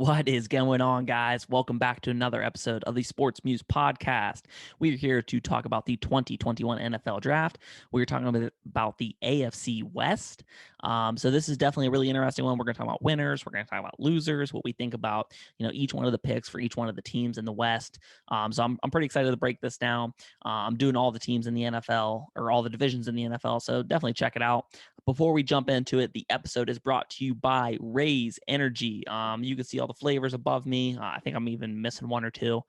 What is going on, guys? Welcome back to another episode of the Sports Muse podcast. We're here to talk about the 2021 NFL Draft. We're talking about the AFC West. So this is definitely a really interesting one. We're going to talk about winners. We're going to talk about losers. What we think about, each one of the picks for each one of the teams in the West. So I'm pretty excited to break this down. I'm doing all the teams in the NFL or all the divisions in the NFL. So definitely check it out. Before we jump into it, the episode is brought to you by Raise Energy. You can see all the flavors above me. I think I'm even missing one or two.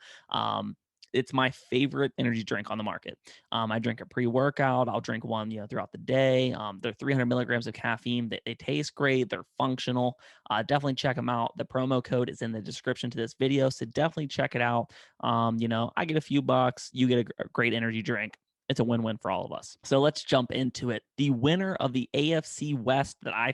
It's my favorite energy drink on the market. I drink a pre-workout. I'll drink one, throughout the day. They're 300 milligrams of caffeine. They taste great. They're functional. Definitely check them out. The promo code is in the description to this video, so definitely check it out. I get a few bucks. You get a great energy drink. It's a win-win for all of us. So let's jump into it. The winner of the AFC West that I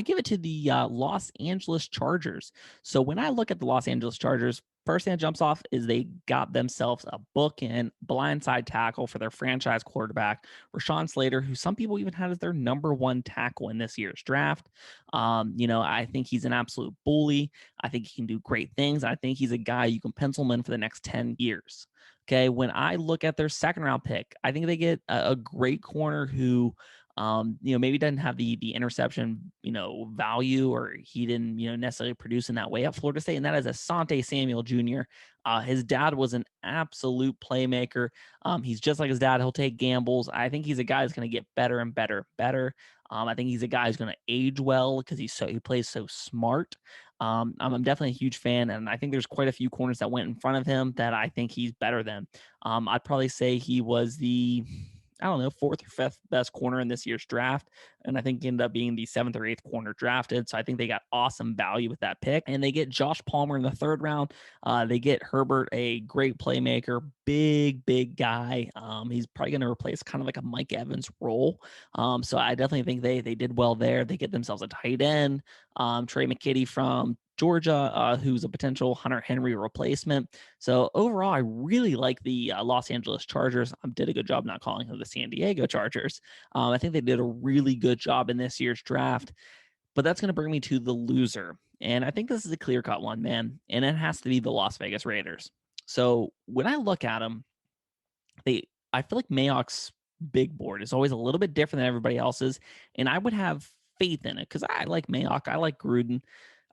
give it to the Los Angeles Chargers. So when I look at the Los Angeles Chargers, first thing that jumps off is they got themselves a bookend blindside tackle for their franchise quarterback, Rashawn Slater, who some people even had as their number one tackle in this year's draft. I think he's an absolute bully. I think he can do great things. I think he's a guy you can pencil him in for the next 10 years. Okay, when I look at their second round pick, I think they get a great corner who, maybe doesn't have the interception, value, or he didn't, necessarily produce in that way at Florida State, and that is Asante Samuel Jr. His dad was an absolute playmaker. He's just like his dad. He'll take gambles. I think he's a guy that's going to get better and better. I think he's a guy who's going to age well because he plays so smart. I'm definitely a huge fan, and I think there's quite a few corners that went in front of him that I think he's better than. I'd probably say he was the, fourth or fifth best corner in this year's draft. And I think he ended up being the seventh or eighth corner drafted. So I think they got awesome value with that pick. And they get Josh Palmer in the third round. They get Herbert, a great playmaker, big guy. He's probably going to replace kind of like a Mike Evans role. So I definitely think they did well there. They get themselves a tight end, Tre McKitty from Georgia, who's a potential Hunter Henry replacement. So overall, I really like the Los Angeles Chargers. I did a good job not calling them the San Diego Chargers. I think they did a really good job in this year's draft. But that's going to bring me to the loser. And I think this is a clear-cut one, man. And it has to be the Las Vegas Raiders. So when I look at them, I feel like Mayock's big board is always a little bit different than everybody else's. And I would have faith in it because I like Mayock. I like Gruden.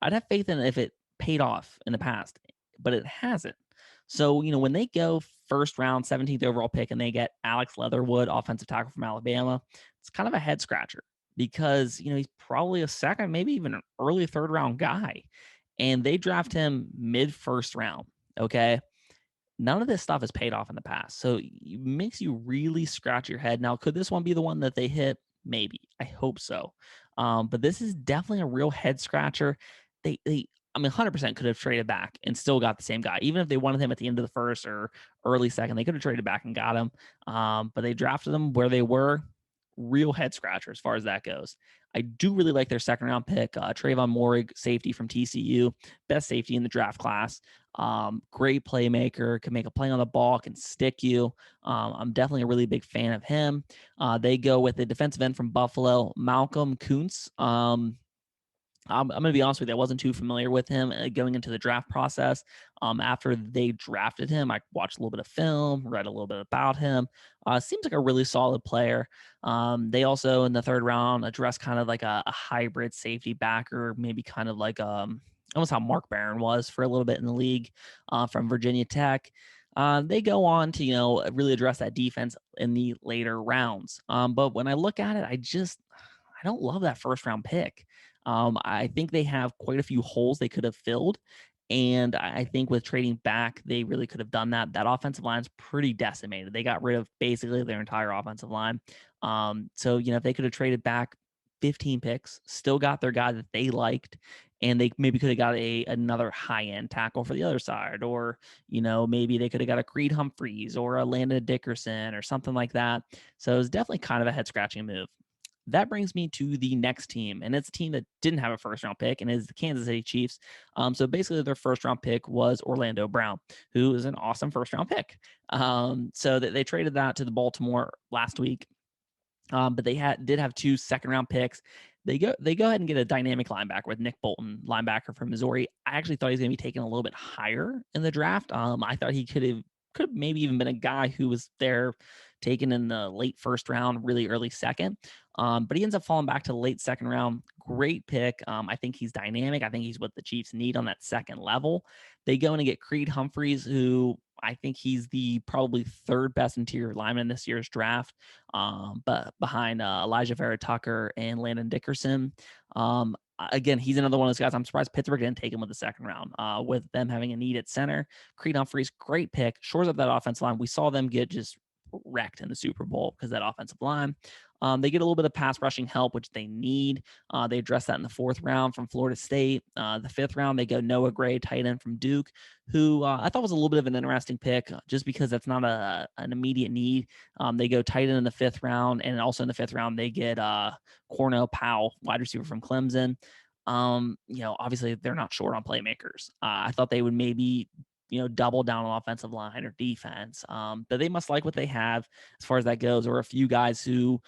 I'd have faith in it if it paid off in the past, but it hasn't. So, when they go first round, 17th overall pick, and they get Alex Leatherwood, offensive tackle from Alabama, it's kind of a head scratcher because, he's probably a second, maybe even an early third round guy. And they draft him mid first round. Okay. None of this stuff has paid off in the past. So it makes you really scratch your head. Now, could this one be the one that they hit? Maybe. I hope so. But this is definitely a real head scratcher. They 100% could have traded back and still got the same guy. Even if they wanted him at the end of the first or early second, they could have traded back and got him. But they drafted them where they were. Real head scratcher as far as that goes. I do really like their second round pick, Trevon Moehrig, safety from TCU, best safety in the draft class. Great playmaker, can make a play on the ball, can stick you. I'm definitely a really big fan of him. They go with the defensive end from Buffalo, Malcolm Koonce. I'm going to be honest with you, I wasn't too familiar with him going into the draft process. After they drafted him, I watched a little bit of film, read a little bit about him. Seems like a really solid player. They also, in the third round, addressed kind of like a hybrid safety backer, maybe kind of like almost how Mark Barron was for a little bit in the league from Virginia Tech. They go on to, really address that defense in the later rounds. But when I look at it, I don't love that first round pick. I think they have quite a few holes they could have filled. And I think with trading back, they really could have done that. That offensive line's pretty decimated. They got rid of basically their entire offensive line. So, if they could have traded back 15 picks, still got their guy that they liked, and they maybe could have got another high-end tackle for the other side, or, maybe they could have got a Creed Humphreys or a Landon Dickerson or something like that. So it was definitely kind of a head-scratching move. That brings me to the next team, and it's a team that didn't have a first-round pick, and is the Kansas City Chiefs. So basically, their first-round pick was Orlando Brown, who is an awesome first-round pick. So they traded that to the Baltimore last week, but they did have two second-round picks. They go ahead and get a dynamic linebacker with Nick Bolton, linebacker from Missouri. I actually thought he was going to be taken a little bit higher in the draft. I thought he could have maybe even been a guy who was there taken in the late first round, really early second. But he ends up falling back to the late second round. Great pick. I think he's dynamic. I think he's what the Chiefs need on that second level. They go in and get Creed Humphreys, who I think he's the probably third best interior lineman in this year's draft, but behind Elijah Vera Tucker and Landon Dickerson. Again, he's another one of those guys. I'm surprised Pittsburgh didn't take him with the second round, with them having a need at center. Creed Humphreys, great pick, shores up that offensive line. We saw them get just wrecked in the Super Bowl because that offensive line. They get a little bit of pass rushing help, which they need. They address that in the fourth round from Florida State. The fifth round, they go Noah Gray, tight end from Duke, who I thought was a little bit of an interesting pick just because that's not an immediate need. They go tight end in the fifth round, and also in the fifth round, they get Cornell Powell, wide receiver from Clemson. Obviously they're not short on playmakers. I thought they would maybe double down on offensive line or defense. But they must like what they have as far as that goes, or a few guys who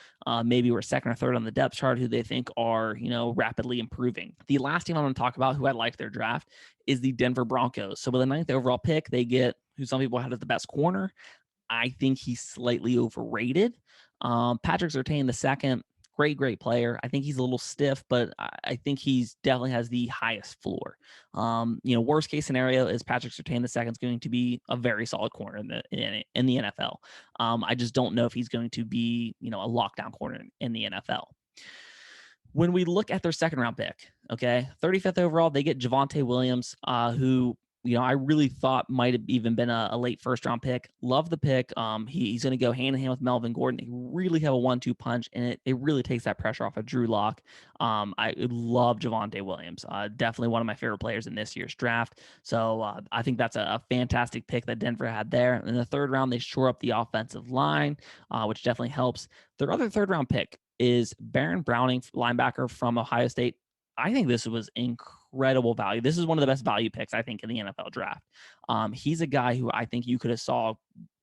maybe were second or third on the depth chart who they think are, rapidly improving. The last team I'm going to talk about who I like their draft is the Denver Broncos. So with the 9th overall pick, they get who some people had as the best corner. I think he's slightly overrated. Patrick Surtain II, great player. I think he's a little stiff, but I think he's definitely has the highest floor. Worst case scenario is Patrick Surtain II is going to be a very solid corner in the NFL. I just don't know if he's going to be, a lockdown corner in the NFL. When we look at their second round pick, okay, 35th overall, they get Javonte Williams, who I really thought might have even been a late first round pick. Love the pick. He's going to go hand in hand with Melvin Gordon. They really have a 1-2 punch, and it really takes that pressure off of Drew Lock. I love Javonte Williams. Definitely one of my favorite players in this year's draft. So I think that's a fantastic pick that Denver had there. In the third round, they shore up the offensive line, which definitely helps. Their other third round pick is Baron Browning, linebacker from Ohio State. I think this was incredible value. This is one of the best value picks, I think, in the NFL draft. He's a guy who I think you could have saw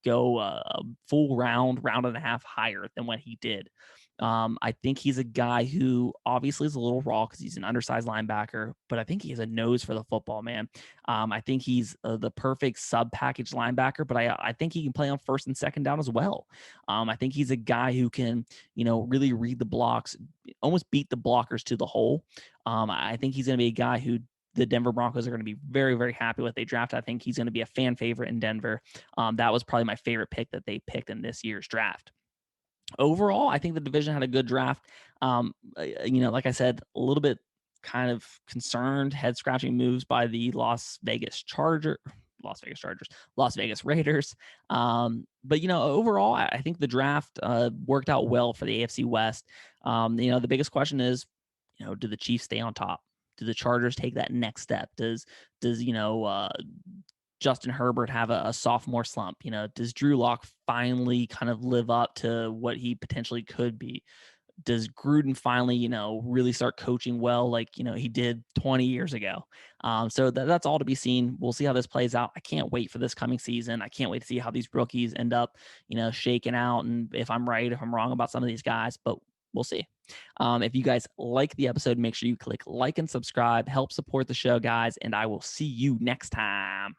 go a full round and a half higher than what he did. I think he's a guy who obviously is a little raw because he's an undersized linebacker, but I think he has a nose for the football, man. I think he's the perfect sub-package linebacker, but I think he can play on first and second down as well. I think he's a guy who can, really read the blocks, almost beat the blockers to the hole. I think he's going to be a guy who the Denver Broncos are going to be very, very happy with. They draft. I think he's going to be a fan favorite in Denver. That was probably my favorite pick that they picked in this year's draft. Overall, I think the division had a good draft. Like I said, a little bit kind of concerned, head scratching moves by the Las Vegas Raiders. But overall, I think the draft worked out well for the AFC West. The biggest question is, do the Chiefs stay on top? Do the Chargers take that next step? Does Justin Herbert have a sophomore slump? Does Drew Lock finally kind of live up to what he potentially could be? Does Gruden finally, really start coaching well like, he did 20 years ago? So that's all to be seen. We'll see how this plays out. I can't wait for this coming season. I can't wait to see how these rookies end up, shaking out, and if I'm right, if I'm wrong about some of these guys, but we'll see. If you guys like the episode, make sure you click like and subscribe, help support the show, guys, and I will see you next time.